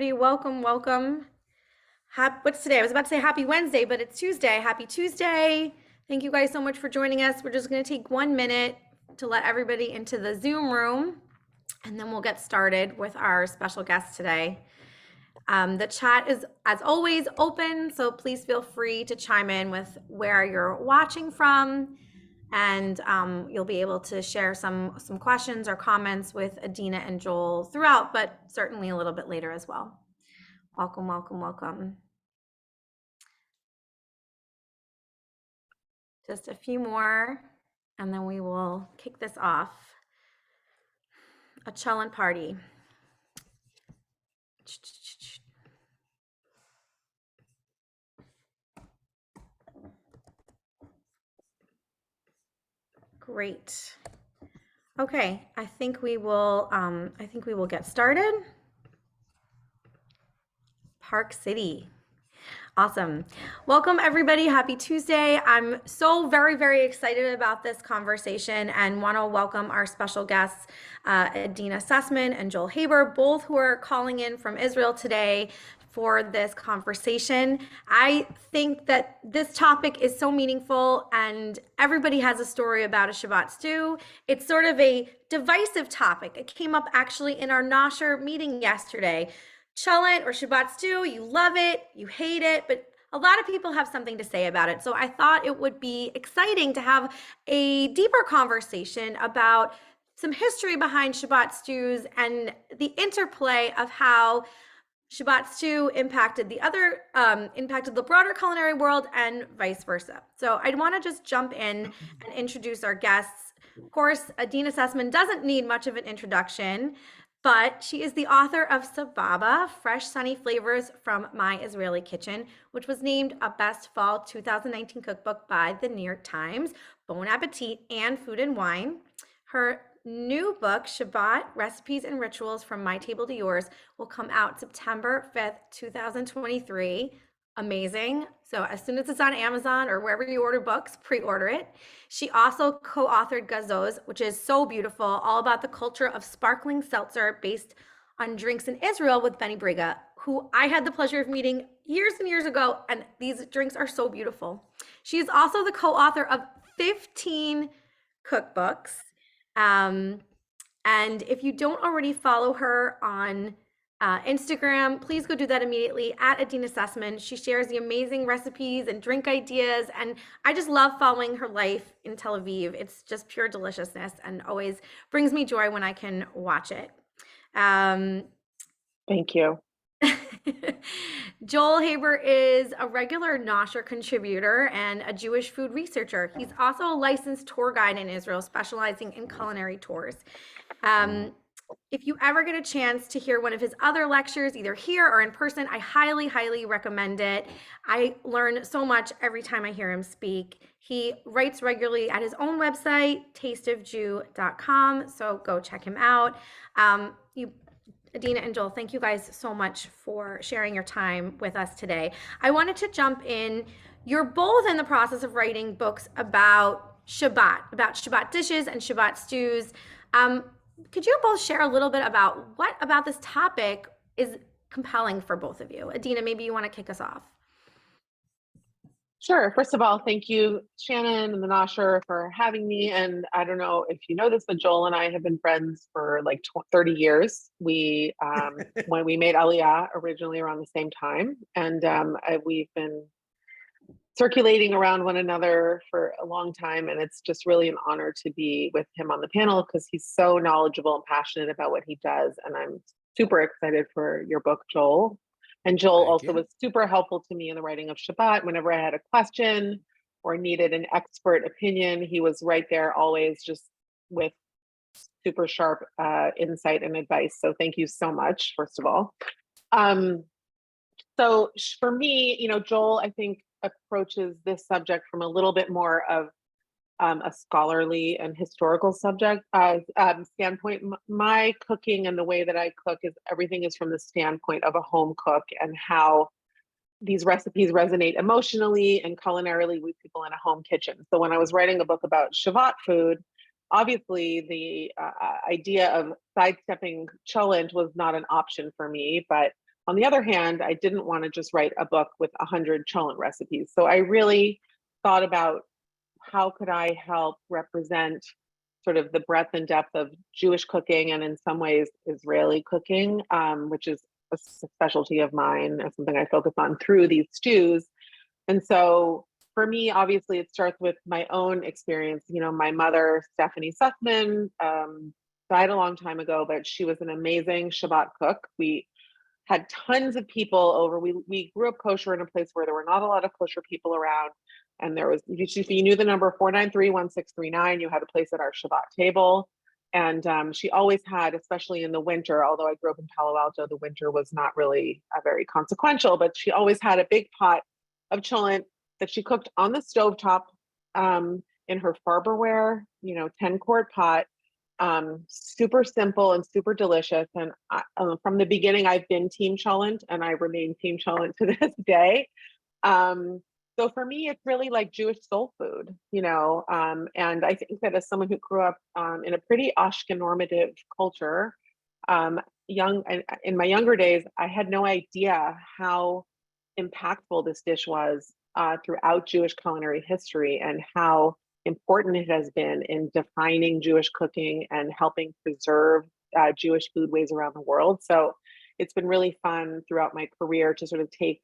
everybody. Welcome, welcome. What's today? I was about to say happy Wednesday, but it's Tuesday. Happy Tuesday. Thank you guys so much for joining us. We're just going to take 1 minute to let everybody into the Zoom room, and then we'll get started with our special guest today. The chat is, as always, open, so please feel free to chime in with where you're watching from, and you'll be able to share some questions or comments with Adeena and Joel throughout, but certainly a little bit later as well. Welcome, welcome, welcome. Just a few more, and then we will kick this off. A Cholent party. Great. Okay, I think we will get started. Park City. Awesome. Welcome everybody. Happy Tuesday. I'm so very, very excited about this conversation and want to welcome our special guests, Adeena Sussman and Joel Haber, both who are calling in from Israel today for this conversation. I think that this topic is so meaningful and everybody has a story about a Shabbat stew. It's sort of a divisive topic. It came up actually in our Nosher meeting yesterday. Cholent or Shabbat stew, you love it, you hate it, but a lot of people have something to say about it. So I thought it would be exciting to have a deeper conversation about some history behind Shabbat stews and the interplay of how Shabbat stew impacted the broader culinary world and vice versa. So I'd want to just jump in and introduce our guests. Of course, Adeena Sussman doesn't need much of an introduction, but she is the author of Sabbath, Fresh Sunny Flavors from My Israeli Kitchen, which was named a Best Fall 2019 cookbook by the New York Times, Bon Appetit, and Food and Wine. Her new book, Shabbat, Recipes and Rituals from My Table to Yours, will come out September 5th, 2023. Amazing. So as soon as it's on Amazon or wherever you order books, pre-order it. She also co-authored Gazoz, which is so beautiful, all about the culture of sparkling seltzer based on drinks in Israel with Benny Briga, who I had the pleasure of meeting years and years ago, and these drinks are so beautiful. She is also the co-author of 15 cookbooks. And if you don't already follow her on Instagram, please go do that immediately at Adeena Sussman. She shares the amazing recipes and drink ideas, and I just love following her life in Tel Aviv. It's just pure deliciousness and always brings me joy when I can watch it. Thank you. Joel Haber is a regular Nosher contributor and a Jewish food researcher. He's also a licensed tour guide in Israel, specializing in culinary tours. If you ever get a chance to hear one of his other lectures, either here or in person, I highly, highly recommend it. I learn so much every time I hear him speak. He writes regularly at his own website, tasteofjew.com, so go check him out. Adeena and Joel, thank you guys so much for sharing your time with us today. I wanted to jump in. You're both in the process of writing books about Shabbat dishes and Shabbat stews. Could you both share a little bit about what about this topic is compelling for both of you? Adeena, maybe you want to kick us off. Sure. First of all, thank you, Shannon and the Nosher, for having me. And I don't know if you know this, but Joel and I have been friends for like 30 years. We, when we made Aliyah originally around the same time, and we've been circulating around one another for a long time. And it's just really an honor to be with him on the panel because he's so knowledgeable and passionate about what he does. And I'm super excited for your book, Joel. And Joel also was super helpful to me in the writing of Shabbat. Whenever I had a question or needed an expert opinion, he was right there always, just with super sharp insight and advice. So thank you so much, first of all. So for me, Joel, I think approaches this subject from a little bit more of a scholarly and historical standpoint. My cooking and the way that I cook everything is from the standpoint of a home cook and how these recipes resonate emotionally and culinarily with people in a home kitchen. So when I was writing a book about Shabbat food, obviously the idea of sidestepping cholent was not an option for me, but on the other hand, I didn't want to just write a book with 100 cholent recipes. So I really thought about how could I help represent sort of the breadth and depth of Jewish cooking and in some ways Israeli cooking, which is a specialty of mine and something I focus on through these stews. And so for me, obviously, it starts with my own experience. You know, my mother, Stephanie Sussman, died a long time ago, but she was an amazing Shabbat cook. We had tons of people over. We grew up kosher in a place where there were not a lot of kosher people around. And there was, if you knew the number 493-1639, you had a place at our Shabbat table. And she always had, especially in the winter, although I grew up in Palo Alto, the winter was not really very consequential, but she always had a big pot of cholent that she cooked on the stovetop in her Farberware, 10-quart pot. Super simple and super delicious. And from the beginning, I've been Team Cholent and I remain Team Cholent to this day. So for me, it's really like Jewish soul food, and I think that as someone who grew up in a pretty Ashken normative culture, in my younger days, I had no idea how impactful this dish was throughout Jewish culinary history and how important it has been in defining Jewish cooking and helping preserve Jewish foodways around the world. So it's been really fun throughout my career to sort of take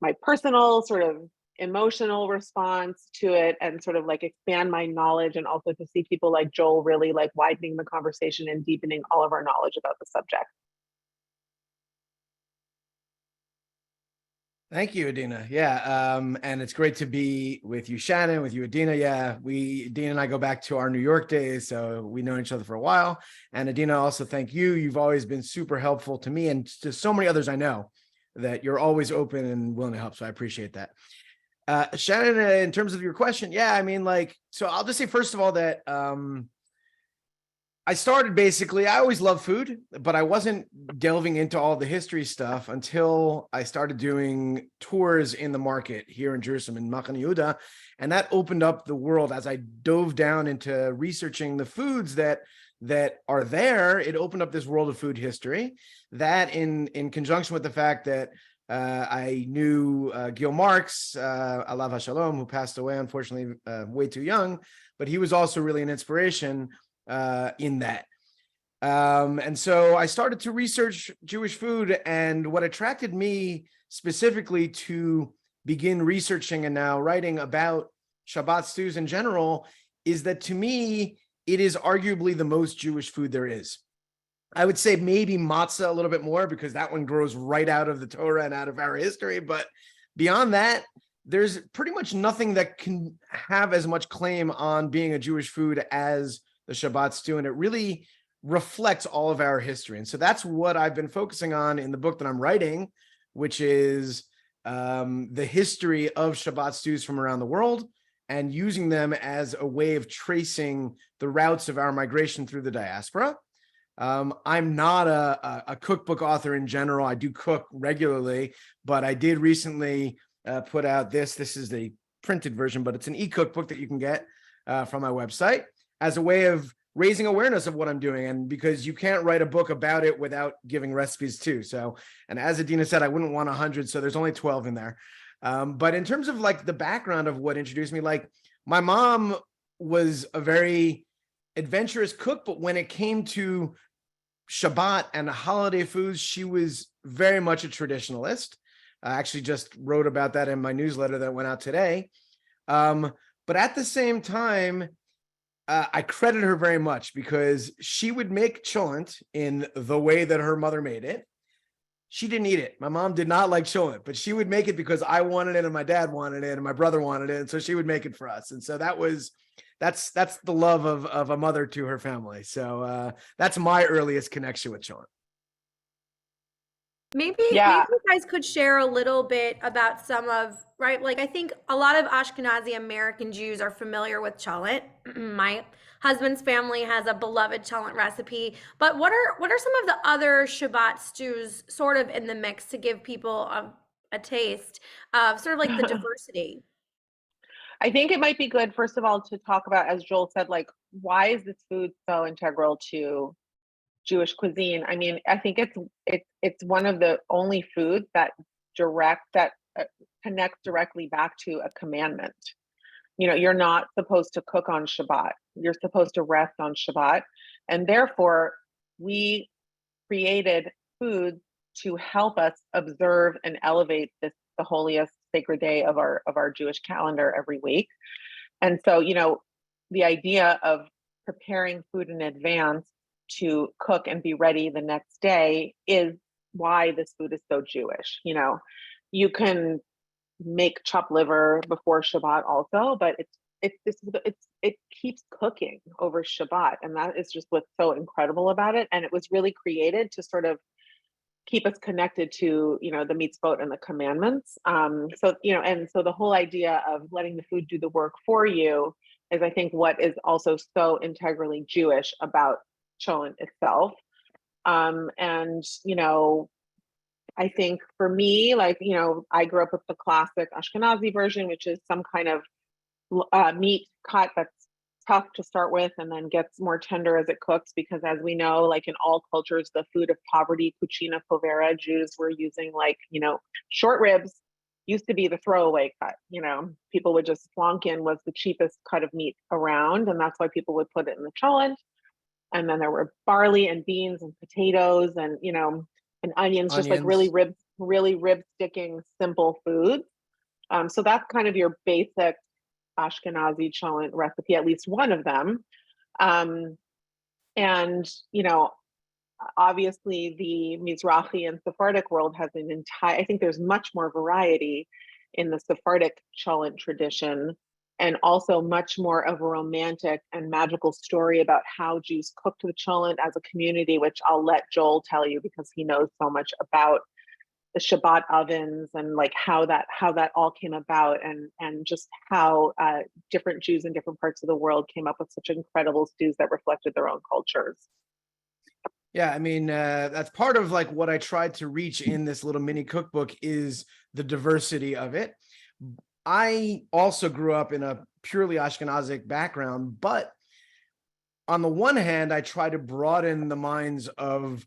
my personal sort of emotional response to it and sort of like expand my knowledge, and also to see people like Joel really like widening the conversation and deepening all of our knowledge about the subject. Thank you, Adeena. Yeah, and it's great to be with you, Shannon, with you, Adeena. Yeah, Adeena and I go back to our New York days, so we know each other for a while. And Adeena, also thank you. You've always been super helpful to me and to so many others I know, that you're always open and willing to help, so I appreciate that. Shannon, in terms of your question, yeah, I mean, so I'll just say, first of all, that I started basically, I always loved food, but I wasn't delving into all the history stuff until I started doing tours in the market here in Jerusalem, in Machane Yehuda, and that opened up the world as I dove down into researching the foods that are there. It opened up this world of food history that in conjunction with the fact that I knew Gil Marx, Alav HaShalom, who passed away, unfortunately, way too young, but he was also really an inspiration in that. And so I started to research Jewish food, and what attracted me specifically to begin researching and now writing about Shabbat stews in general is that, to me, it is arguably the most Jewish food there is. I would say maybe matzah a little bit more, because that one grows right out of the Torah and out of our history. But beyond that, there's pretty much nothing that can have as much claim on being a Jewish food as the Shabbat stew, and it really reflects all of our history. And so that's what I've been focusing on in the book that I'm writing, which is the history of Shabbat stews from around the world, and using them as a way of tracing the routes of our migration through the diaspora. I'm not a cookbook author in general. I do cook regularly, but I did recently put out this is the printed version, but it's an e-cookbook that you can get from my website as a way of raising awareness of what I'm doing. And because you can't write a book about it without giving recipes too. So, and as Adeena said, I wouldn't want 100, so there's only 12 in there. But in terms of like the background of what introduced me, like my mom was a very adventurous cook, but when it came to Shabbat and holiday foods, she was very much a traditionalist. I actually just wrote about that in my newsletter that went out today. But at the same time, I credit her very much, because she would make cholent in the way that her mother made it. She didn't eat it. My mom did not like cholent, but she would make it because I wanted it and my dad wanted it and my brother wanted it. And so she would make it for us. And so that's the love of a mother to her family. So that's my earliest connection with cholent. Maybe you guys could share a little bit about some of, right? Like, I think a lot of Ashkenazi American Jews are familiar with cholent. My husband's family has a beloved cholent recipe. But what are some of the other Shabbat stews sort of in the mix to give people a taste of sort of like the diversity? I think it might be good, first of all, to talk about, as Joel said, like, why is this food so integral to Jewish cuisine. I mean, I think it's one of the only foods that connects directly back to a commandment. You know, you're not supposed to cook on Shabbat. You're supposed to rest on Shabbat, and therefore we created food to help us observe and elevate the holiest sacred day of our Jewish calendar every week. And so, you know, the idea of preparing food in advance to cook and be ready the next day is why this food is so Jewish. You know, you can make chopped liver before Shabbat also, but it keeps cooking over Shabbat, and that is just what's so incredible about it. And it was really created to sort of keep us connected to, you know, the mitzvot and the commandments. So, you know, and so the whole idea of letting the food do the work for you is, I think, what is also so integrally Jewish about Cholent itself. And, you know, I think for me, like, you know, I grew up with the classic Ashkenazi version, which is some kind of meat cut that's tough to start with and then gets more tender as it cooks, because as we know, like in all cultures, the food of poverty, cucina povera, Jews were using, like, you know, short ribs used to be the throwaway cut. You know, people would just flonkin was the cheapest cut of meat around, and that's why people would put it in the cholent. And then there were barley and beans and potatoes and, you know, and onions, just like really rib sticking simple foods. So that's kind of your basic Ashkenazi cholent recipe, at least one of them. And, you know, obviously the Mizrahi and Sephardic world has an entire, I think there's much more variety in the Sephardic cholent tradition, and also much more of a romantic and magical story about how Jews cooked the cholent as a community, which I'll let Joel tell you because he knows so much about the Shabbat ovens and like how that all came about, and just how different Jews in different parts of the world came up with such incredible stews that reflected their own cultures. Yeah, I mean, that's part of like what I tried to reach in this little mini cookbook is the diversity of it. I also grew up in a purely Ashkenazic background, but on the one hand, I try to broaden the minds of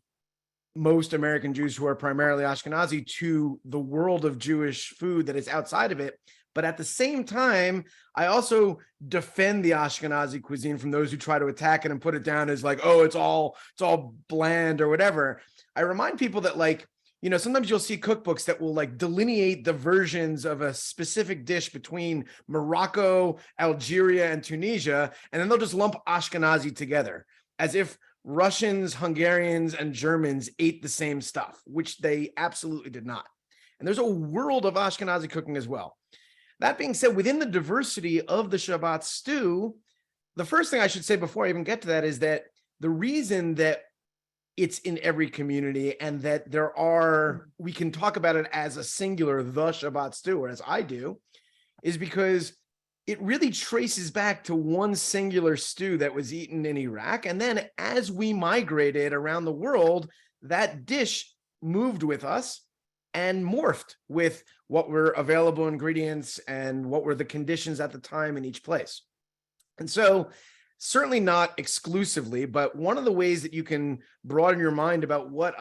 most American Jews who are primarily Ashkenazi to the world of Jewish food that is outside of it. But at the same time, I also defend the Ashkenazi cuisine from those who try to attack it and put it down as like, oh, it's all bland or whatever. I remind people that, like, you know, sometimes you'll see cookbooks that will like delineate the versions of a specific dish between Morocco, Algeria, and Tunisia, and then they'll just lump Ashkenazi together as if Russians, Hungarians, and Germans ate the same stuff, which they absolutely did not. And there's a world of Ashkenazi cooking as well. That being said, within the diversity of the Shabbat stew, the first thing I should say before I even get to that is that the reason that it's in every community and that we can talk about it as a singular, the Shabbat stew, or as I do, is because it really traces back to one singular stew that was eaten in Iraq. And then as we migrated around the world, that dish moved with us and morphed with what were available ingredients and what were the conditions at the time in each place. And so certainly not exclusively, but one of the ways that you can broaden your mind about what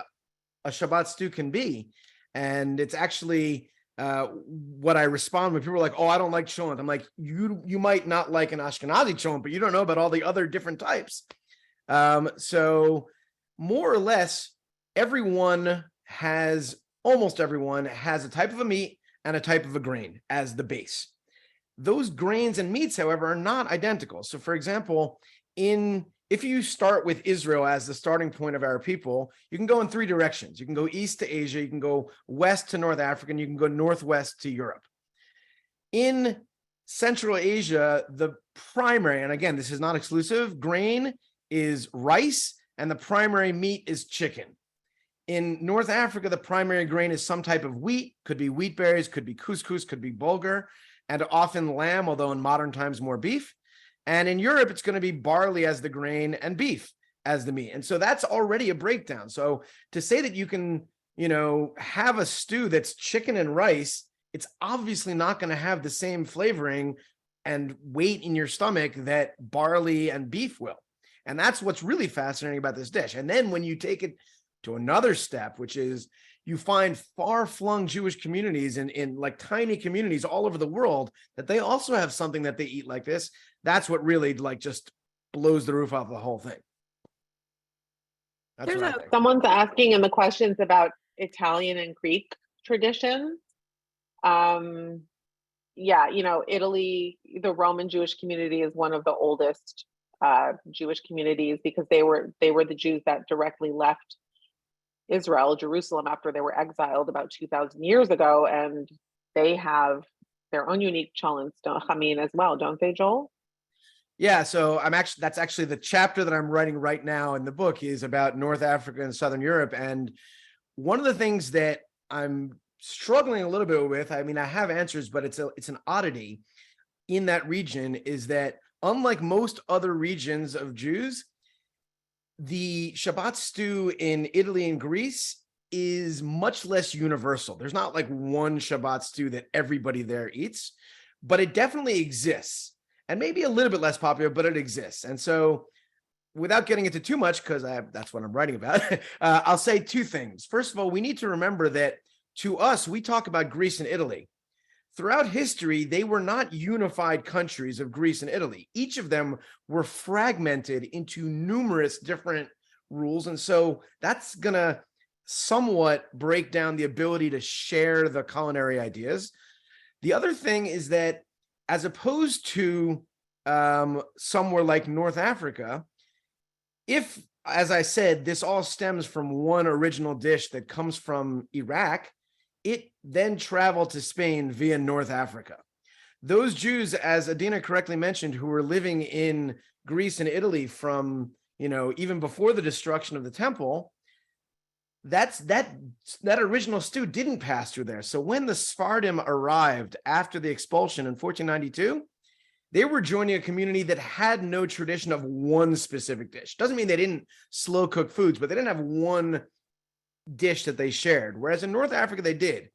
a Shabbat stew can be, and it's actually what I respond when people are like, oh, I don't like cholent. I'm like, you might not like an Ashkenazi cholent, but you don't know about all the other different types. So more or less, almost everyone has a type of a meat and a type of a grain as the base. Those grains and meats, however, are not identical. So for example, if you start with Israel as the starting point of our people, you can go in three directions. You can go east to Asia, you can go west to North Africa, and you can go northwest to Europe. In Central Asia, the primary, and again, this is not exclusive, grain is rice, and the primary meat is chicken. In North Africa, the primary grain is some type of wheat, could be wheat berries, could be couscous, could be bulgur, and often lamb, although in modern times more beef. And in Europe, it's going to be barley as the grain and beef as the meat. And so that's already a breakdown. So to say that you can, you know, have a stew that's chicken and rice, it's obviously not going to have the same flavoring and weight in your stomach that barley and beef will. And that's what's really fascinating about this dish. And then when you take it to another step, which is you find far-flung Jewish communities in like tiny communities all over the world that they also have something that they eat like this. That's what really like just blows the roof off the whole thing. That's There's what I a think. Someone's asking in the questions about Italian and Greek traditions. Yeah, you know, Italy, the Roman Jewish community is one of the oldest Jewish communities because they were the Jews that directly left Israel, Jerusalem, after they were exiled about 2,000 years ago, and they have their own unique cholent, Hamin as well, don't they, Joel? Yeah, so that's actually the chapter that I'm writing right now in the book is about North Africa and Southern Europe. And one of the things that I'm struggling a little bit with, I mean, I have answers, but it's an oddity in that region, is that unlike most other regions of Jews, the Shabbat stew in Italy and Greece is much less universal. There's not like one Shabbat stew that everybody there eats, but it definitely exists. And maybe a little bit less popular, but it exists. And so without getting into too much, because that's what I'm writing about, I'll say two things. First of all, we need to remember that to us, we talk about Greece and Italy. Throughout history, they were not unified countries of Greece and Italy. Each of them were fragmented into numerous different rules. And so that's going to somewhat break down the ability to share the culinary ideas. The other thing is that as opposed to somewhere like North Africa, if, as I said, this all stems from one original dish that comes from Iraq, it then traveled to Spain via North Africa. Those Jews, as Adeena correctly mentioned, who were living in Greece and Italy from, even before the destruction of the temple, that original stew didn't pass through there. So when the Sephardim arrived after the expulsion in 1492, they were joining a community that had no tradition of one specific dish. Doesn't mean they didn't slow cook foods, but they didn't have one dish that they shared. Whereas in North Africa, they did.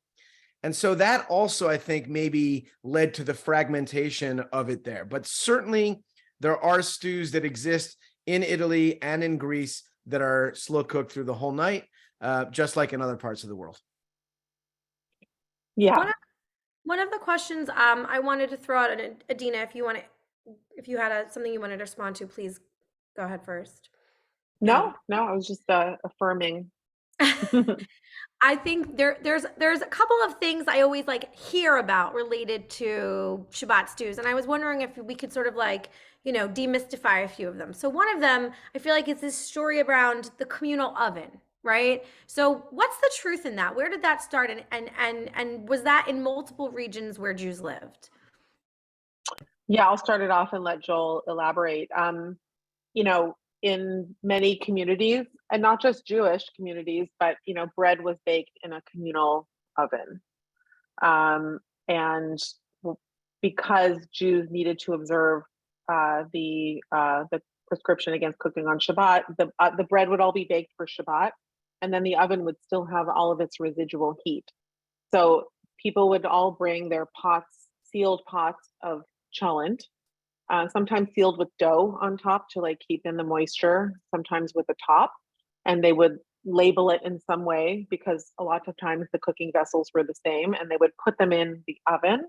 And so that also, I think, maybe led to the fragmentation of it there. But certainly there are stews that exist in Italy and in Greece that are slow cooked through the whole night, just like in other parts of the world. Yeah. One of the questions I wanted to throw out, and Adeena, if you had something you wanted to respond to, please go ahead first. No, I was just affirming. I think there's a couple of things I always like hear about related to Shabbat stews, and I was wondering if we could sort of demystify a few of them. So one of them I feel like is this story around the communal oven, right? So what's the truth in that? Where did that start, and was that in multiple regions where Jews lived? Yeah, I'll start it off and let Joel elaborate. In many communities, and not just Jewish communities, but bread was baked in a communal oven. And because Jews needed to observe the prescription against cooking on Shabbat, the bread would all be baked for Shabbat, and then the oven would still have all of its residual heat. So people would all bring their sealed pots of cholent, sometimes sealed with dough on top to keep in the moisture, sometimes with a top, and they would label it in some way because a lot of times the cooking vessels were the same, and they would put them in the oven.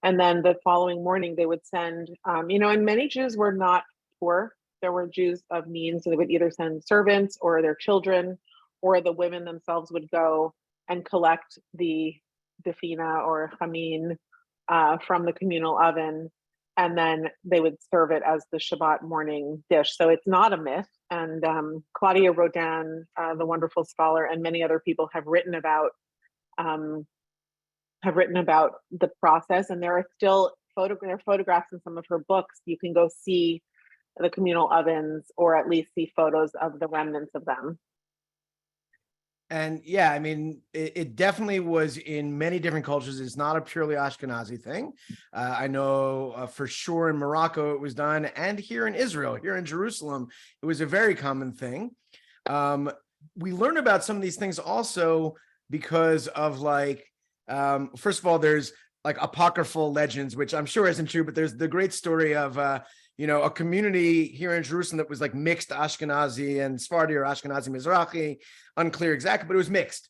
And then the following morning they would send, and many Jews were not poor. There were Jews of means, so they would either send servants or their children, or the women themselves would go and collect the dafina or hamin from the communal oven, and then they would serve it as the Shabbat morning dish. So it's not a myth. And Claudia Rodin, the wonderful scholar, and many other people have written about the process. And there are still photographs in some of her books. You can go see the communal ovens, or at least see photos of the remnants of them. And yeah, I mean, it definitely was in many different cultures. It's not a purely Ashkenazi thing. I know for sure in Morocco it was done, and here in Israel, here in Jerusalem, it was a very common thing. We learn about some of these things also because of first of all, there's apocryphal legends, which I'm sure isn't true, but there's the great story of a community here in Jerusalem that was like mixed Ashkenazi and Sephardi or Ashkenazi Mizrahi, unclear exactly, but it was mixed.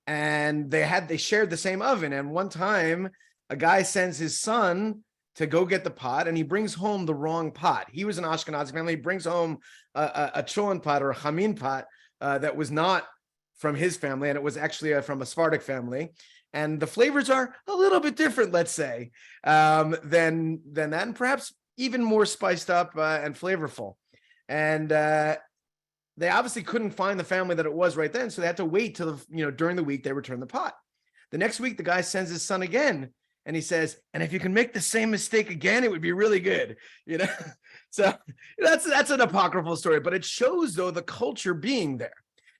And they shared the same oven. And one time a guy sends his son to go get the pot, and he brings home the wrong pot. He was an Ashkenazi family. He brings home a Cholent pot or a Hamin pot that was not from his family, and it was actually from a Sephardic family. And the flavors are a little bit different, let's say, than that, and perhaps even more spiced up and flavorful. And they obviously couldn't find the family that it was right then, so they had to wait till during the week they returned the pot. The next week, the guy sends his son again, and he says, "And if you can make the same mistake again, it would be really good." So that's an apocryphal story, but it shows though the culture being there.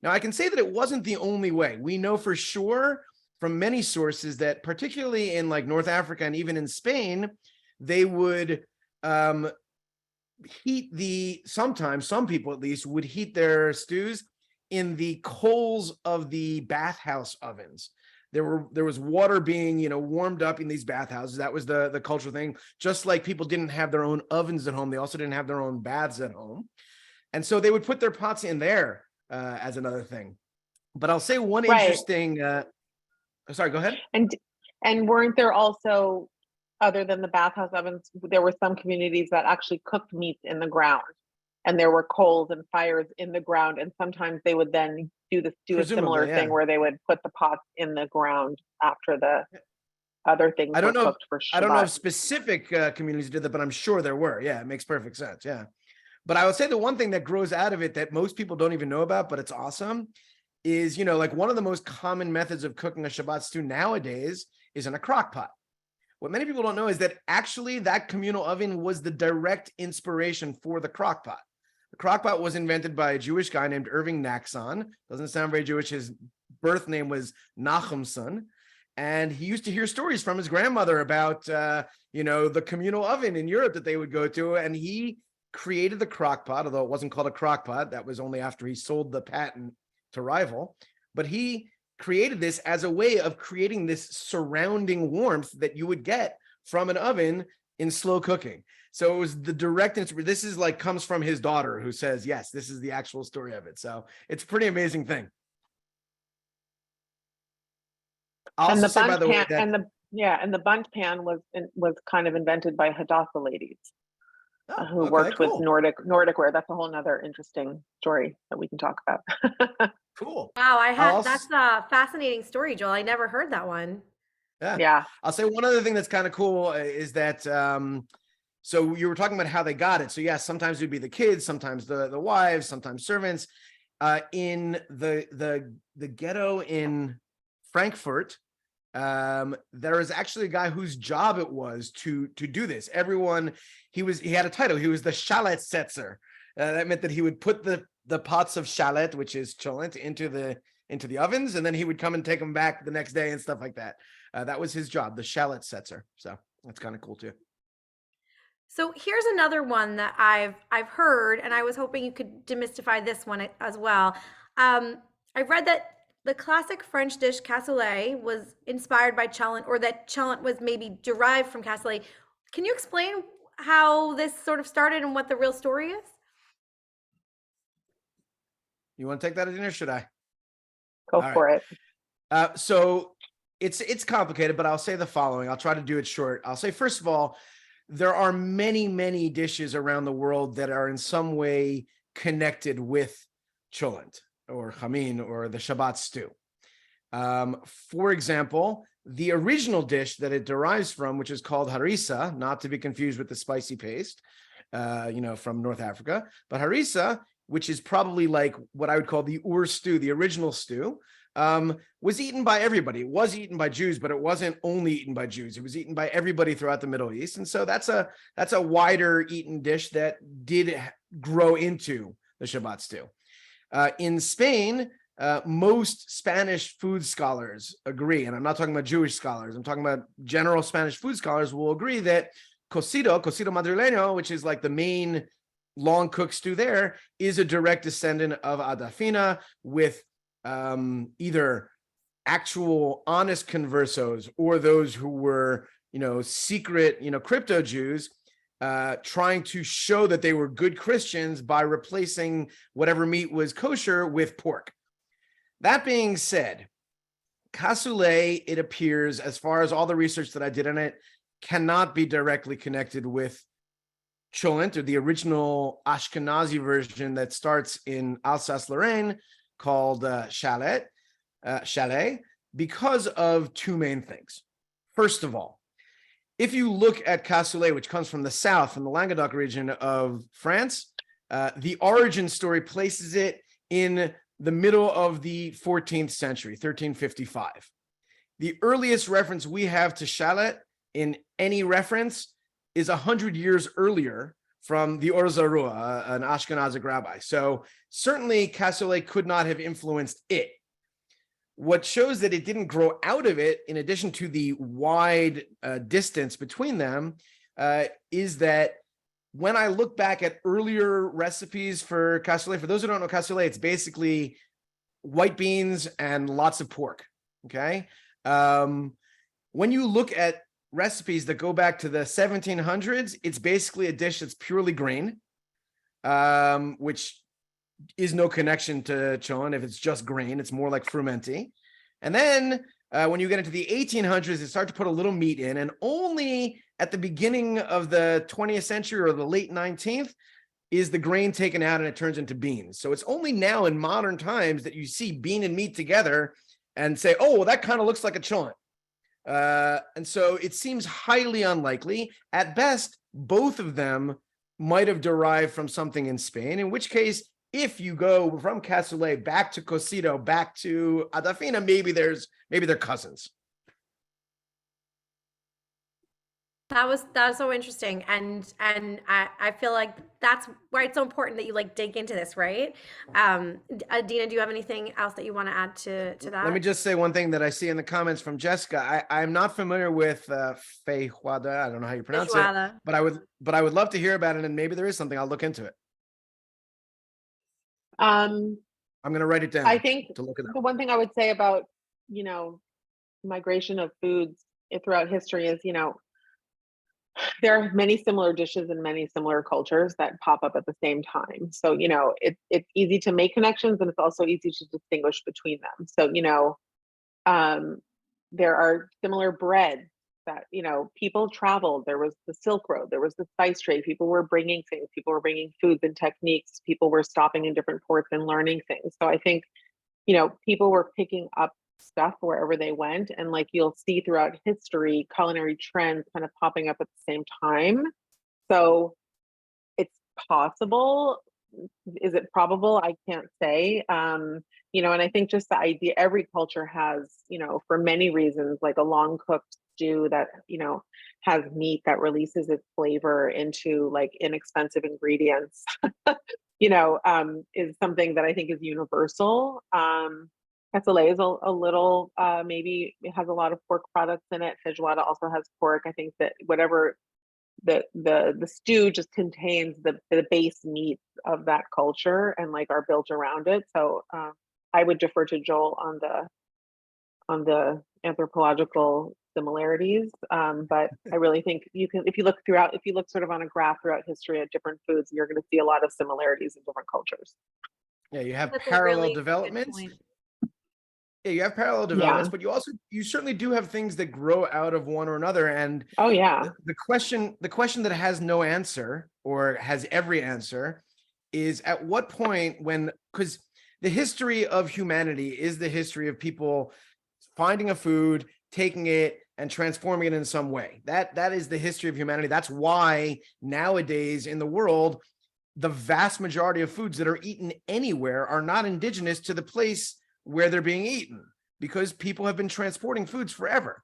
Now, I can say that it wasn't the only way. We know for sure from many sources that particularly in like North Africa and even in Spain, they would sometimes some people at least would heat their stews in the coals of the bathhouse ovens. There was water being warmed up in these bathhouses. That was the cultural thing. Just like people didn't have their own ovens at home, they also didn't have their own baths at home, and so they would put their pots in there as another thing. But I'll say one interesting. Sorry, go ahead. And weren't there also, other than the bathhouse ovens, there were some communities that actually cooked meats in the ground, and there were coals and fires in the ground, and sometimes they would then do a similar thing where they would put the pots in the ground after the other things were cooked for Shabbat. I don't know if specific communities did that, but I'm sure there were. Yeah, it makes perfect sense. Yeah. But I would say the one thing that grows out of it that most people don't even know about, but it's awesome, is, like one of the most common methods of cooking a Shabbat stew nowadays is in a crock pot. What many people don't know is that actually that communal oven was the direct inspiration for the crock pot. The crock pot was invented by a Jewish guy named Irving Naxon. Doesn't sound very Jewish. His birth name was Nachumson. And he used to hear stories from his grandmother about, the communal oven in Europe that they would go to. And he created the crock pot, although it wasn't called a crock pot. That was only after he sold the patent to Rival. But he created this as a way of creating this surrounding warmth that you would get from an oven in slow cooking. So it was the direct inspiration. This is comes from his daughter, who says, yes, this is the actual story of it. So it's a pretty amazing thing. And the bundt pan was kind of invented by Hadassah ladies who worked with Nordic ware. That's a whole nother interesting story that we can talk about. Cool. Wow, that's a fascinating story, Joel. I never heard that one. Yeah. I'll say one other thing that's kind of cool is that so you were talking about how they got it. So yes, sometimes it'd be the kids, sometimes the wives, sometimes servants. In the ghetto in Frankfurt, there is actually a guy whose job it was to do this. He had a title. He was the Shalet Setzer. That meant that he would put the pots of shalet, which is cholent, into the ovens, and then he would come and take them back the next day and stuff like that. That was his job, the Shalet Setzer. So that's kind of cool too. So here's another one that I've heard, and I was hoping you could demystify this one as well. I've read that the classic French dish cassoulet was inspired by Cholent, or that Cholent was maybe derived from cassoulet. Can you explain how this sort of started and what the real story is? You want to take that, Adeena, or should I? Go for it. So it's complicated, but I'll say the following. I'll try to do it short. I'll say, first of all, there are many, many dishes around the world that are in some way connected with Cholent or Hamin or the Shabbat stew. For example, the original dish that it derives from, which is called harissa, not to be confused with the spicy paste, from North Africa, but harissa, which is probably like what I would call the Ur stew, the original stew, was eaten by everybody. It was eaten by Jews, but it wasn't only eaten by Jews. It was eaten by everybody throughout the Middle East. And so that's a wider eaten dish that did grow into the Shabbat stew. In Spain, most Spanish food scholars agree, and I'm not talking about Jewish scholars, I'm talking about general Spanish food scholars will agree that cocido madrileño, which is like the main long cooked stew there, is a direct descendant of Adafina, with either actual honest conversos or those who were, secret, crypto Jews, trying to show that they were good Christians by replacing whatever meat was kosher with pork. That being said, cassoulet, it appears, as far as all the research that I did on it, cannot be directly connected with Cholent, or the original Ashkenazi version that starts in Alsace-Lorraine called Chalet, because of two main things. First of all, if you look at cassoulet, which comes from the south, from the Languedoc region of France, the origin story places it in the middle of the 14th century, 1355. The earliest reference we have to Chalet in any reference is 100 years earlier from the Or Zarua, an Ashkenazic rabbi. So certainly cassoulet could not have influenced it. What shows that it didn't grow out of it, in addition to the wide distance between them, is that when I look back at earlier recipes for cassoulet, for those who don't know cassoulet, it's basically white beans and lots of pork, okay? When you look at recipes that go back to the 1700s, it's basically a dish that's purely grain, which is no connection to Cholent. If it's just grain, it's more like frumenti. And then when you get into the 1800s, they start to put a little meat in, and only at the beginning of the 20th century or the late 19th is the grain taken out and it turns into beans. So it's only now in modern times that you see bean and meat together and say, oh, well, that kind of looks like a Cholent. And so it seems highly unlikely. At best, both of them might have derived from something in Spain, in which case, if you go from cassoulet back to cocido, back to adafina, maybe they're cousins. That was so interesting, and I feel like that's why it's so important that you like dig into this, right? Adeena, do you have anything else that you want to add to that? Let me just say one thing that I see in the comments from Jessica. I'm not familiar with feijoada. I don't know how you pronounce it, but I would love to hear about it, and maybe there is something. I'll look into it. I'm going to write it down. I think to look it up. The one thing I would say about, migration of foods throughout history is, there are many similar dishes in many similar cultures that pop up at the same time. So, it's easy to make connections, and it's also easy to distinguish between them. So, there are similar breads that, people traveled. There was the Silk Road, there was the spice trade. People were bringing things, people were bringing foods and techniques. People were stopping in different ports and learning things. So I think, people were picking up stuff wherever they went, and like you'll see throughout history, culinary trends kind of popping up at the same time. So it's possible. Is it probable? I can't say. And I think just the idea, every culture has, for many reasons, like a long cooked stew that, has meat that releases its flavor into like inexpensive ingredients, is something that I think is universal. Cassoulet is a little, maybe it has a lot of pork products in it. Feijoada also has pork. I think that whatever the stew just contains the base meats of that culture and like are built around it. So I would defer to Joel on the anthropological similarities. But I really think you can, if you look sort of on a graph throughout history at different foods, you're going to see a lot of similarities in different cultures. Yeah, you have parallel developments. Yeah, you have parallel developments, but you certainly do have things that grow out of one or another. And the question that has no answer or has every answer is at what point because the history of humanity is the history of people finding a food, taking it and transforming it in some way. That is the history of humanity. That's why nowadays in the world, the vast majority of foods that are eaten anywhere are not indigenous to the place where they're being eaten, because people have been transporting foods forever.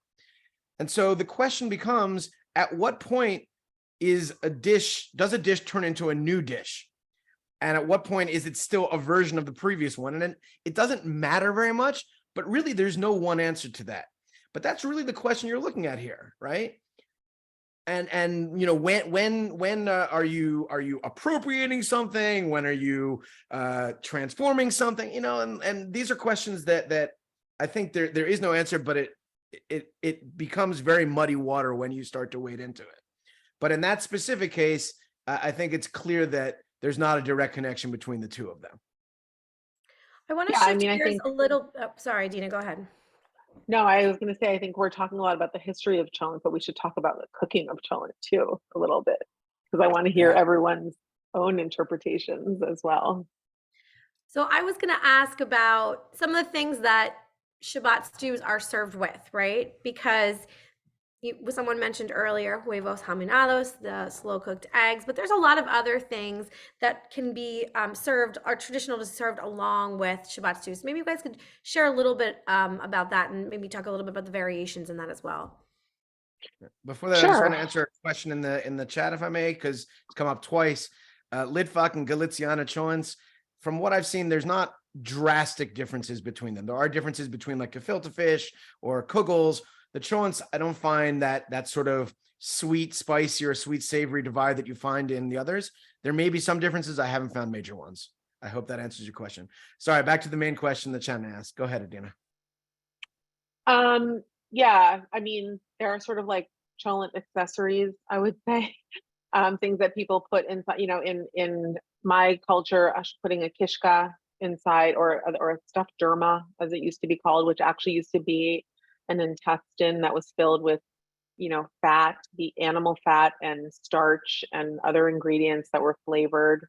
And so the question becomes, at what point does a dish turn into a new dish? And at what point is it still a version of the previous one? And then it doesn't matter very much, but really there's no one answer to that. But that's really the question you're looking at here, right? And when are you appropriating something? When are you transforming something? And these are questions that I think there is no answer, but it becomes very muddy water when you start to wade into it. But in that specific case, I think it's clear that there's not a direct connection between the two of them. I want to Yeah, I shift mean, I gears think, a little. Oh, sorry, Dina, go ahead. no, I was going to say, I think we're talking a lot about the history of Cholent, but we should talk about the cooking of Cholent too, a little bit, because I want to hear Yeah. everyone's own interpretations as well. So I was going to ask about some of the things that Shabbat stews are served with, right? Because someone mentioned earlier huevos haminados, the slow cooked eggs, but there's a lot of other things that can be served, are traditional to served along with Shabbat stews. Maybe you guys could share a little bit about that and maybe talk a little bit about the variations in that as well. Before that, I just want Sure. to answer a question in the chat, if I may, because it's come up twice. Litvak and Galiciana Cholents. From what I've seen, there's not drastic differences between them. There are differences between like gefilte fish or kugels. The Cholents, I don't find that sort of sweet, spicy, or sweet, savory divide that you find in the others. There may be some differences. I haven't found major ones. I hope that answers your question. Sorry, back to the main question the chat asked. Go ahead, Adeena. Yeah, I mean, there are sort of like Cholent accessories, I would say, things that people put inside. In my culture, putting a kishka inside, or a stuffed derma, as it used to be called, which actually used to be an intestine that was filled with, fat, the animal fat and starch and other ingredients that were flavored.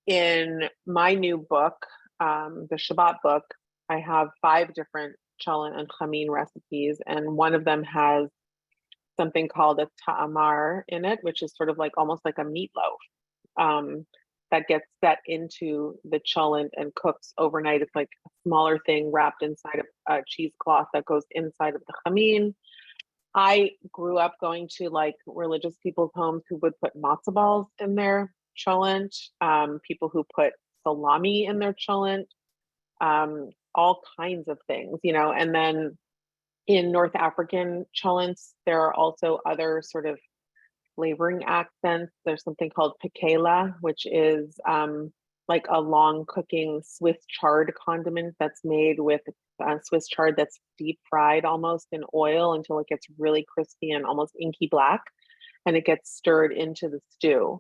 In my new book, the Shabbat book, I have 5 different Cholent and Hamin recipes, and one of them has something called a ta'amar in it, which is sort of like almost like a meatloaf that gets set into the Cholent and cooks overnight. It's like a smaller thing wrapped inside of a cheesecloth that goes inside of the Hamin. I grew up going to like religious people's homes who would put matzo balls in their Cholent, people who put salami in their Cholent, all kinds of things, and then in North African Cholents, there are also other sort of flavoring accents. There's something called pikela, which is like a long cooking Swiss chard condiment that's made with Swiss chard that's deep fried almost in oil until it gets really crispy and almost inky black, and it gets stirred into the stew.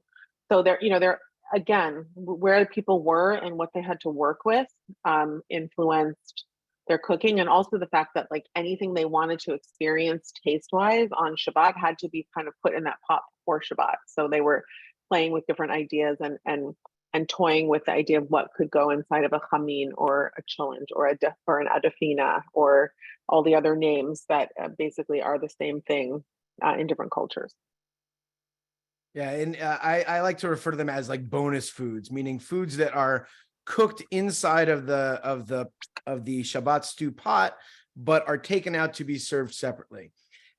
So they're again, where people were and what they had to work with influenced their cooking, and also the fact that like anything they wanted to experience taste wise on Shabbat had to be kind of put in that pot before Shabbat. So they were playing with different ideas and toying with the idea of what could go inside of a chamin or a cholent or an adafina or all the other names that basically are the same thing in different cultures. Yeah, and I like to refer to them as like bonus foods, meaning foods that are cooked inside of the Shabbat stew pot, but are taken out to be served separately.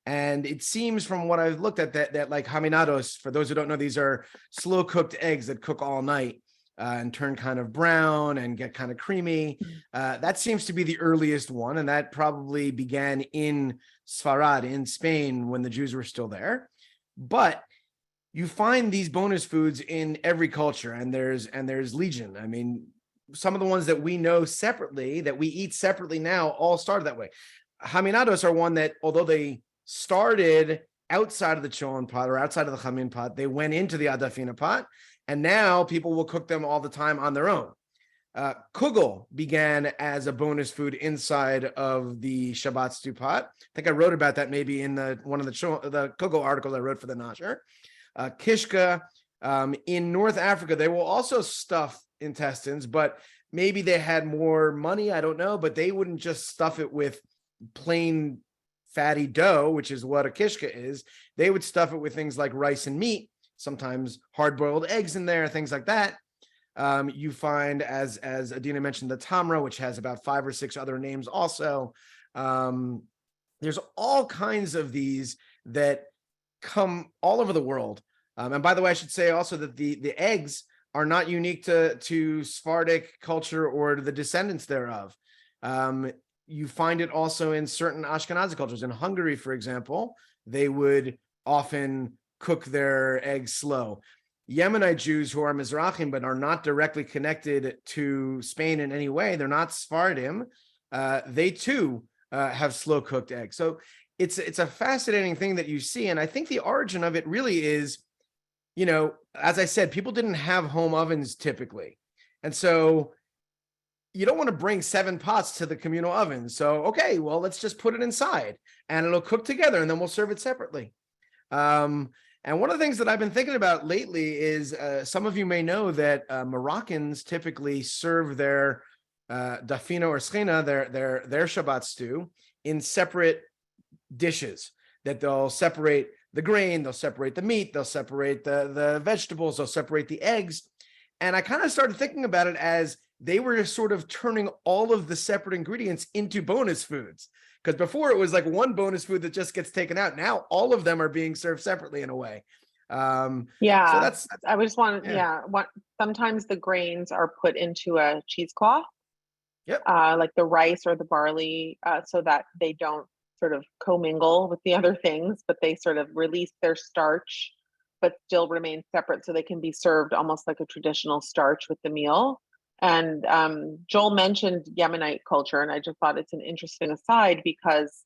And it seems from what I've looked at that like haminados, for those who don't know, these are slow cooked eggs that cook all night and turn kind of brown and get kind of creamy. That seems to be the earliest one, and that probably began in Sfarad, in Spain, when the Jews were still there. But you find these bonus foods in every culture, and there's legion. I mean, some of the ones that we know separately, that we eat separately now, all started that way. Haminados are one that, although they started outside of the cholent pot or outside of the chamin pot, they went into the adafina pot, and now people will cook them all the time on their own. Kugel began as a bonus food inside of the Shabbat stew pot. I think I wrote about that maybe in one of the Kugel articles I wrote for the Nasher. Kishka, in North Africa, they will also stuff intestines, but maybe they had more money, I don't know, but they wouldn't just stuff it with plain fatty dough, which is what a kishka is. They would stuff it with things like rice and meat, sometimes hard-boiled eggs in there, things like that. You find, as Adeena mentioned, the tamra, which has about 5 or 6 other names also. There's all kinds of these that come all over the world. And by the way, I should say also that the eggs are not unique to Sephardic culture or to the descendants thereof. You find it also in certain Ashkenazi cultures. In Hungary, for example, they would often cook their eggs slow. Yemenite Jews who are Mizrahim but are not directly connected to Spain in any way, they're not Sephardim, they too have slow cooked eggs. So it's a fascinating thing that you see. And I think the origin of it really is, you know, as I said, people didn't have home ovens typically. And so you don't want to bring 7 pots to the communal oven. So, okay, well, let's just put it inside and it'll cook together and then we'll serve it separately. And one of the things that I've been thinking about lately is some of you may know that Moroccans typically serve their dafina or schina, their Shabbat stew, in separate dishes. That they'll separate the grain, they'll separate the meat, they'll separate the vegetables, they'll separate the eggs. And I kind of started thinking about it as they were sort of turning all of the separate ingredients into bonus foods. Because before it was like one bonus food that just gets taken out. Now all of them are being served separately in a way. Yeah. So that's I just want, sometimes the grains are put into a cheesecloth. Yep. Like the rice or the barley, so that they don't sort of commingle with the other things, but they sort of release their starch, but still remain separate so they can be served almost like a traditional starch with the meal. And Joel mentioned Yemenite culture, and I just thought it's an interesting aside because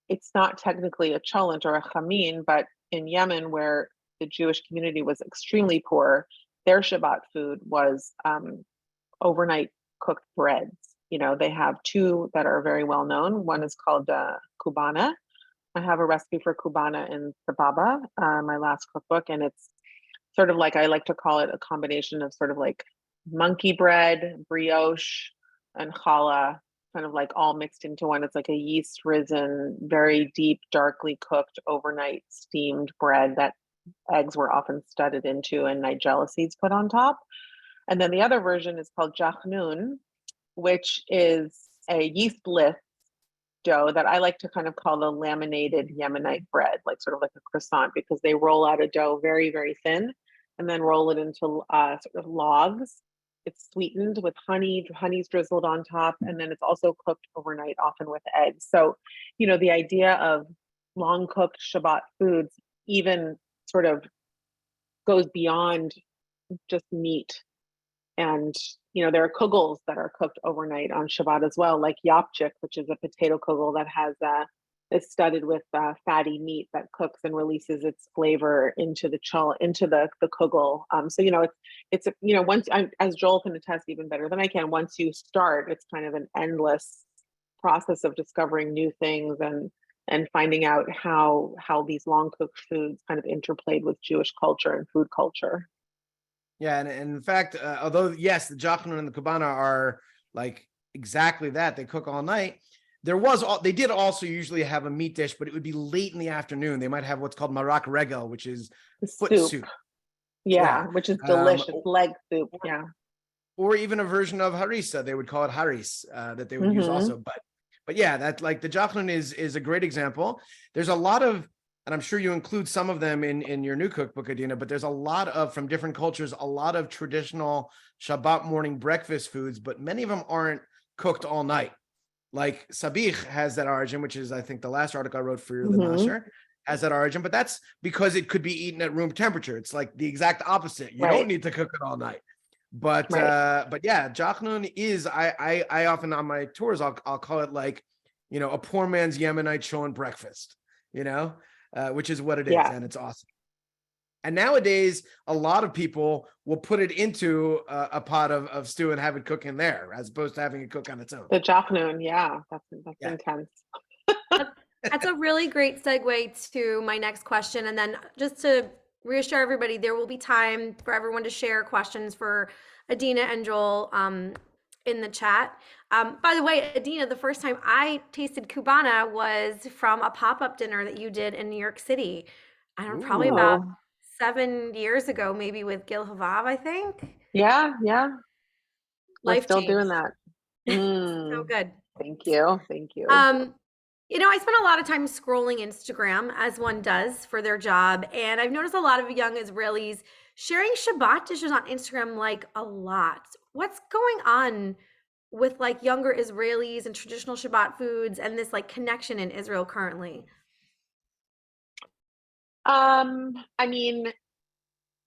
it's not technically a cholent or a Hamin, but in Yemen, where the Jewish community was extremely poor, their Shabbat food was overnight cooked breads. You know, they have 2 that are very well known. One is called kubana. I have a recipe for kubana in the Baba, my last cookbook, and it's sort of like, I like to call it a combination of sort of like monkey bread, brioche, and challah, kind of like all mixed into one. It's like a yeast risen, very deep, darkly cooked, overnight steamed bread that eggs were often studded into and nigella seeds put on top. And then the other version is called jachnun, which is a yeastless dough that I like to kind of call the laminated Yemenite bread, like sort of like a croissant, because they roll out a dough very, very thin and then roll it into sort of logs. It's sweetened with honey, honey's drizzled on top, and then it's also cooked overnight, often with eggs. So, you know, the idea of long cooked Shabbat foods even sort of goes beyond just meat. And, you know, there are kugels that are cooked overnight on Shabbat as well, like yapchik, which is a potato kugel that has is studded with fatty meat that cooks and releases its flavor into the kugel. So, you know, it's you know, once as Joel can attest even better than I can, once you start, it's kind of an endless process of discovering new things and finding out how these long cooked foods kind of interplayed with Jewish culture and food culture. Yeah, and in fact, although yes, the jachnun and the kubana are like exactly that, they cook all night. They did also usually have a meat dish, but it would be late in the afternoon. They might have what's called marak regel, which is foot soup. Yeah, which is delicious, leg soup. Yeah, or even a version of harissa. They would call it haris that they would use also. But yeah, that like the jachnun is a great example. There's a lot of, and I'm sure you include some of them in your new cookbook, Adeena, but there's a lot of, from different cultures, a lot of traditional Shabbat morning breakfast foods, but many of them aren't cooked all night. Like sabich has that origin, which is, I think, the last article I wrote for the Nasher has that origin, but that's because it could be eaten at room temperature. It's like the exact opposite. You don't need to cook it all night. But yeah, jachnun is, I often on my tours, I'll call it like, you know, a poor man's Yemenite Cholent breakfast, you know, which is what it is. And it's awesome. And nowadays, a lot of people will put it into a pot of stew and have it cook in there, as opposed to having it cook on its own. The jachnun, that's intense. That's a really great segue to my next question. And then just to reassure everybody, there will be time for everyone to share questions for Adeena and Joel in the chat. By the way, Adeena, the first time I tasted kubana was from a pop-up dinner that you did in New York City. I don't know, probably about 7 years ago, maybe with Gil Havav, I think. Yeah. We're Life still changed. doing that. So good. Thank you. You know, I spent a lot of time scrolling Instagram, as one does for their job, and I've noticed a lot of young Israelis sharing Shabbat dishes on Instagram like a lot. What's going on with like younger Israelis and traditional Shabbat foods and this like connection in Israel currently? I mean,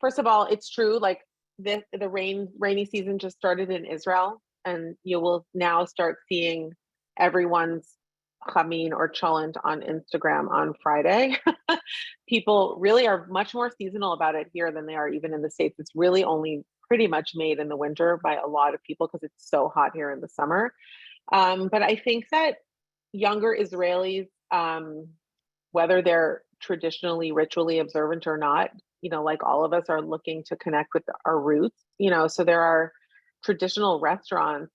first of all, it's true. Like the rainy season just started in Israel, and you will now start seeing everyone's Hamin or Cholent on Instagram on Friday. People really are much more seasonal about it here than they are even in the States. It's really only pretty much made in the winter by a lot of people because it's so hot here in the summer. But I think that younger Israelis, whether they're traditionally ritually observant or not, like all of us are looking to connect with our roots, so there are traditional restaurants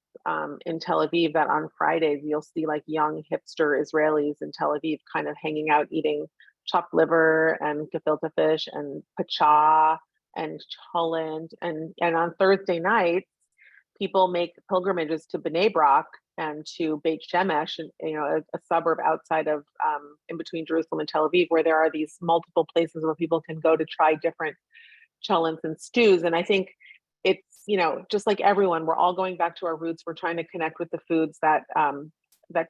in Tel Aviv that on Fridays you'll see like young hipster Israelis in Tel Aviv kind of hanging out eating chopped liver and gefilte fish and pacha and cholent, and on Thursday nights people make pilgrimages to Bnei Brak and to Beit Shemesh, a suburb outside of in between Jerusalem and Tel Aviv, where there are these multiple places where people can go to try different cholents and stews. And I think it's, just like everyone, we're all going back to our roots. We're trying to connect with the foods that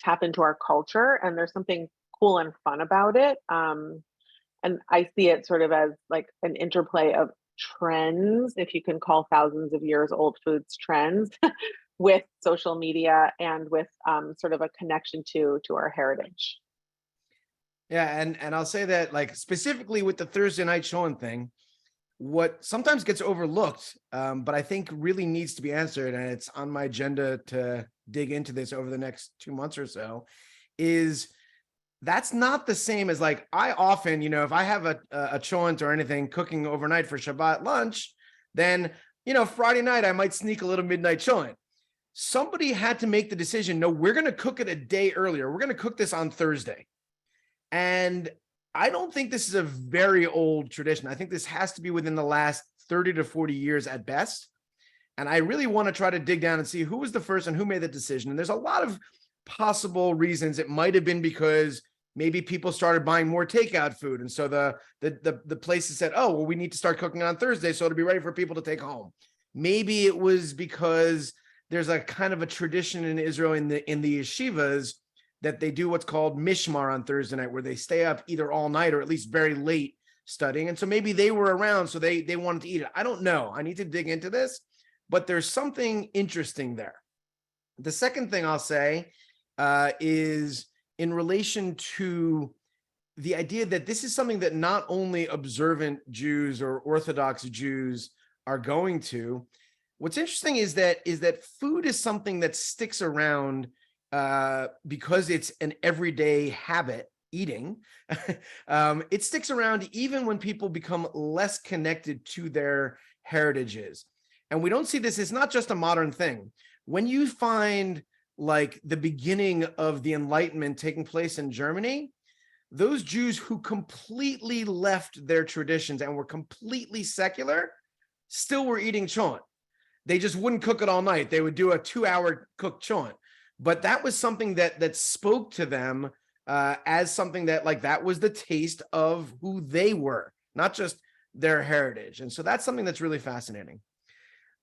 tap into our culture, and there's something cool and fun about it. And I see it sort of as like an interplay of trends, if you can call thousands of years old foods trends, with social media and with sort of a connection to our heritage. Yeah, and I'll say that, like, specifically with the Thursday night showing thing, what sometimes gets overlooked, but I think really needs to be answered, and it's on my agenda to dig into this over the next 2 months or so, is that's not the same as, like, I often, if I have a cholent or anything cooking overnight for Shabbat lunch, then, Friday night I might sneak a little midnight cholent. Somebody had to make the decision, no, we're going to cook it a day earlier. We're going to cook this on Thursday. And I don't think this is a very old tradition. I think this has to be within the last 30 to 40 years at best. And I really want to try to dig down and see who was the first and who made the decision. And there's a lot of possible reasons. It might have been because maybe people started buying more takeout food. And so the places said, oh, well, we need to start cooking on Thursday so it'll be ready for people to take home. Maybe it was because there's a kind of a tradition in Israel in the yeshivas that they do what's called mishmar on Thursday night, where they stay up either all night or at least very late studying. And so maybe they were around, so they wanted to eat it. I don't know. I need to dig into this, but there's something interesting there. The second thing I'll say is in relation to the idea that this is something that not only observant Jews or Orthodox Jews are going to. What's interesting is that food is something that sticks around because it's an everyday habit, eating. It sticks around even when people become less connected to their heritages. And we don't see this, it's not just a modern thing. When you find like the beginning of the Enlightenment taking place in Germany, those Jews who completely left their traditions and were completely secular still were eating cholent. They just wouldn't cook it all night. They would do a 2-hour cooked cholent. But that was something that spoke to them as something that, like, that was the taste of who they were, not just their heritage. And so that's something that's really fascinating.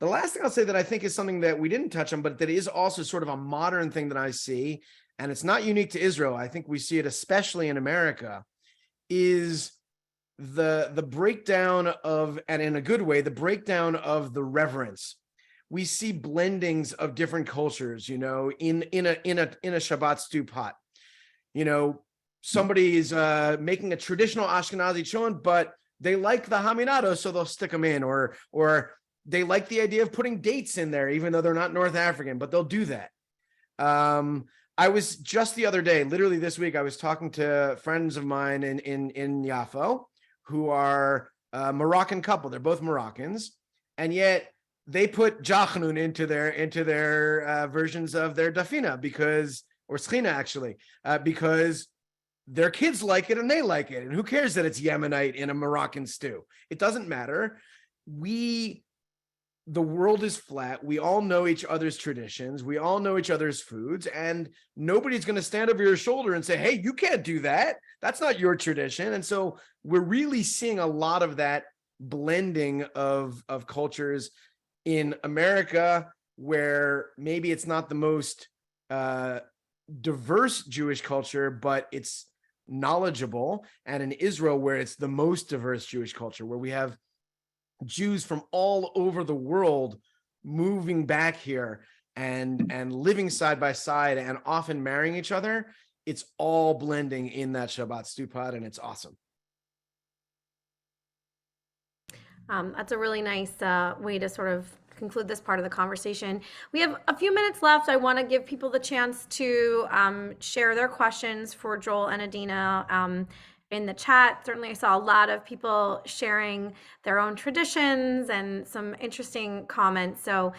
The last thing I'll say that I think is something that we didn't touch on, but that is also sort of a modern thing that I see, and it's not unique to Israel, I think we see it especially in America, is the breakdown of, and in a good way, the breakdown of the reverence. We see blendings of different cultures, in a Shabbat stew pot. Somebody is making a traditional Ashkenazi cholent, but they like the haminado, so they'll stick them in, or they like the idea of putting dates in there, even though they're not North African, but they'll do that. I was just the other day, literally this week, I was talking to friends of mine in Yafo who are a Moroccan couple. They're both Moroccans, and yet they put jachnun into their versions of their dafina or schina actually, because their kids like it and they like it. And who cares that it's Yemenite in a Moroccan stew? It doesn't matter. The world is flat. We all know each other's traditions. We all know each other's foods, and nobody's going to stand over your shoulder and say, hey, you can't do that. That's not your tradition. And so we're really seeing a lot of that blending of cultures in America, where maybe it's not the most diverse Jewish culture, but it's knowledgeable, and in Israel, where it's the most diverse Jewish culture, where we have Jews from all over the world moving back here and living side by side and often marrying each other. it's all blending in that Shabbat stew pot, and it's awesome. That's a really nice way to sort of conclude this part of the conversation. We have a few minutes left. I want to give people the chance to share their questions for Joel and Adeena in the chat. Certainly, I saw a lot of people sharing their own traditions and some interesting comments. So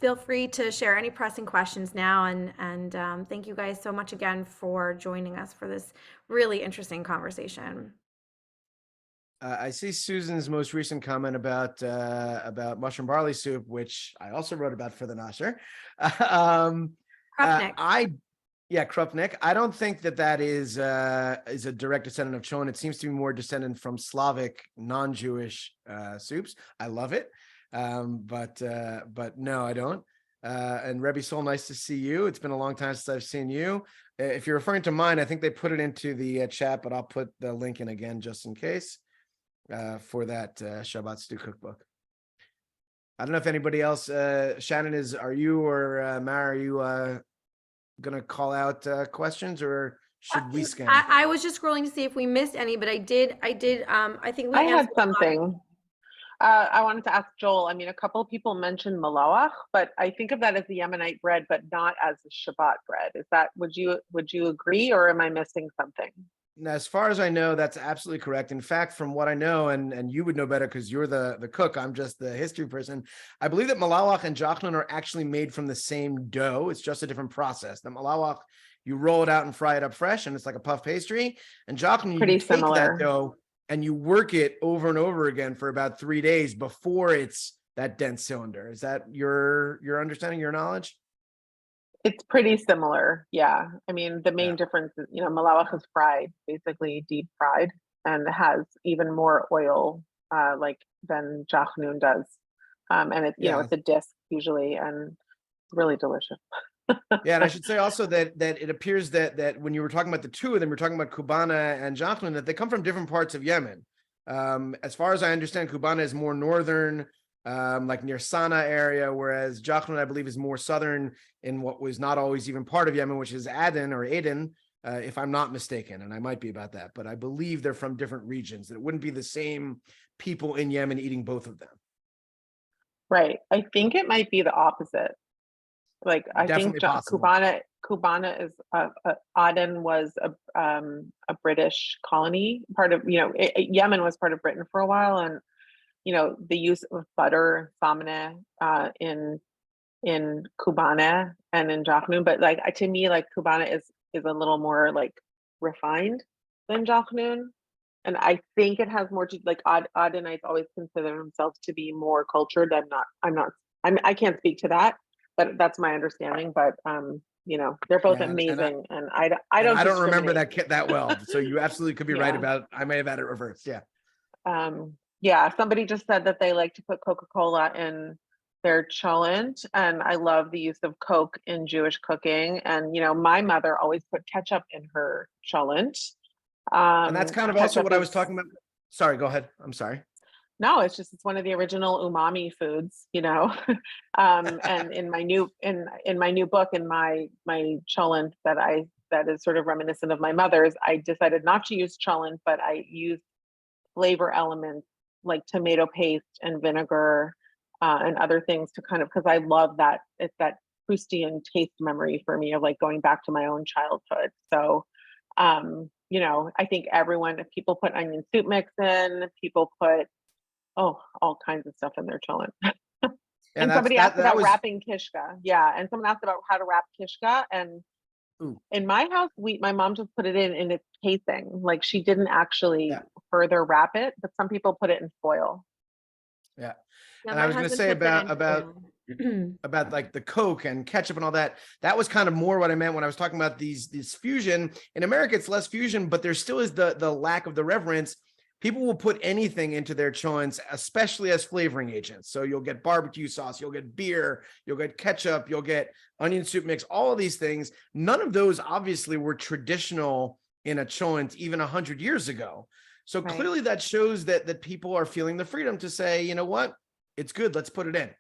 feel free to share any pressing questions now. And thank you guys so much again for joining us for this really interesting conversation. I see Susan's most recent comment about mushroom barley soup, which I also wrote about for the Nasher. Krupnik. Krupnik. I don't think that is a direct descendant of Cholent. It seems to be more descendant from Slavic, non-Jewish soups. I love it, but no, I don't. And Rebbe Sol, nice to see you. It's been a long time since I've seen you. If you're referring to mine, I think they put it into the chat, but I'll put the link in again just in case. For that Shabbat Stew cookbook. I don't know if anybody else, Shannon, are you or Mara, are you going to call out questions, or should we scan? I was just scrolling to see if we missed any, but I think we had something. I wanted to ask Joel, I mean, a couple of people mentioned malawach, but I think of that as the Yemenite bread, but not as the Shabbat bread. Is that, would you agree, or am I missing something? As far as I know, that's absolutely correct. In fact, from what I know, and you would know better because you're the cook, I'm just the history person, I believe that malawach and jachnun are actually made from the same dough. It's just a different process. The malawach, you roll it out and fry it up fresh, and it's like a puff pastry. And jachnun, you take that dough and you work it over and over again for about 3 days before it's that dense cylinder. Is that your understanding, your knowledge? It's pretty similar. Yeah. I mean, the main difference is, malawach is fried, basically deep fried, and has even more oil than jachnun does. And it's, it's a disc usually, and really delicious. Yeah, and I should say also that it appears that when you were talking about the two of them, you're talking about Kubana and jachnun, that they come from different parts of Yemen. As far as I understand, Kubana is more northern, like near Sana'a area, whereas jachnun, I believe, is more southern in what was not always even part of Yemen, which is Aden, if I'm not mistaken, and I might be about that, but I believe they're from different regions, that it wouldn't be the same people in Yemen eating both of them. Right. I think it might be the opposite. Like, I Definitely think possible. Kubana is Aden was a British colony, part of, Yemen was part of Britain for a while, and the use of butter, samane, in Kubana and in jachnun, but to me, Kubana is a little more refined than jachnun, and I think it has more to Adenites always consider themselves to be more cultured. I can't speak to that, but that's my understanding. But they're both amazing, and I don't remember that well. So you absolutely could be right about. I may have had it reversed. Yeah. Somebody just said that they like to put Coca-Cola in their cholent, and I love the use of Coke in Jewish cooking. And my mother always put ketchup in her cholent. And that's kind of also what I was talking about. Sorry, go ahead. I'm sorry. No, it's one of the original umami foods, and in my new book, in my cholent that is sort of reminiscent of my mother's, I decided not to use cholent, but I used flavor elements like tomato paste and vinegar and other things to kind of, because I love that, it's that Proustian taste memory for me of going back to my own childhood. So I think if people put onion soup mix in, people put all kinds of stuff in their cholent. And somebody asked about wrapping kishka. Yeah, and someone asked about how to wrap kishka, and in my house, my mom just put it in its casing. She didn't actually further wrap it, but some people put it in foil. Yeah. And I was going to say about the Coke and ketchup and all that. That was kind of more what I meant when I was talking about these fusion. In America, it's less fusion, but there still is the lack of the reverence. People will put anything into their cholents, especially as flavoring agents. So you'll get barbecue sauce, you'll get beer, you'll get ketchup, you'll get onion soup mix, all of these things. None of those obviously were traditional in a cholent even 100 years ago. So clearly that shows that people are feeling the freedom to say, you know what, it's good, let's put it in.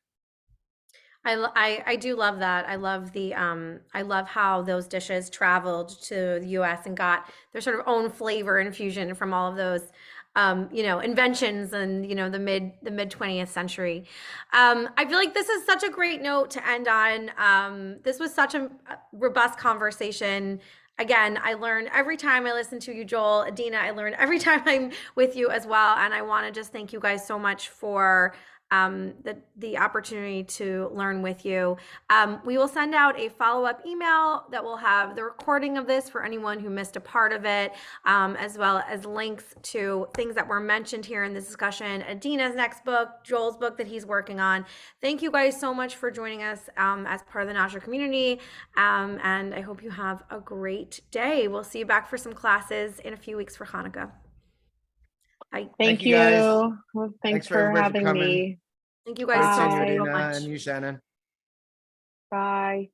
I do love that. I love I love how those dishes traveled to the US and got their sort of own flavor infusion from all of those inventions and the mid 20th century. I feel like this is such a great note to end on. This was such a robust conversation. Again, I learn every time I listen to you, Joel. Adeena, I learn every time I'm with you as well. And I want to just thank you guys so much for the opportunity to learn with you. We will send out a follow-up email that will have the recording of this for anyone who missed a part of it, as well as links to things that were mentioned here in this discussion, Adeena's next book, Joel's book that he's working on. Thank you guys so much for joining us as part of the Nasher community, and I hope you have a great day. We'll see you back for some classes in a few weeks for Hanukkah. Bye. Thank you, guys. you. Well, thanks for for everybody for having coming. me. Thank you guys Bye. so Adeena much. and you, Shannon. Bye.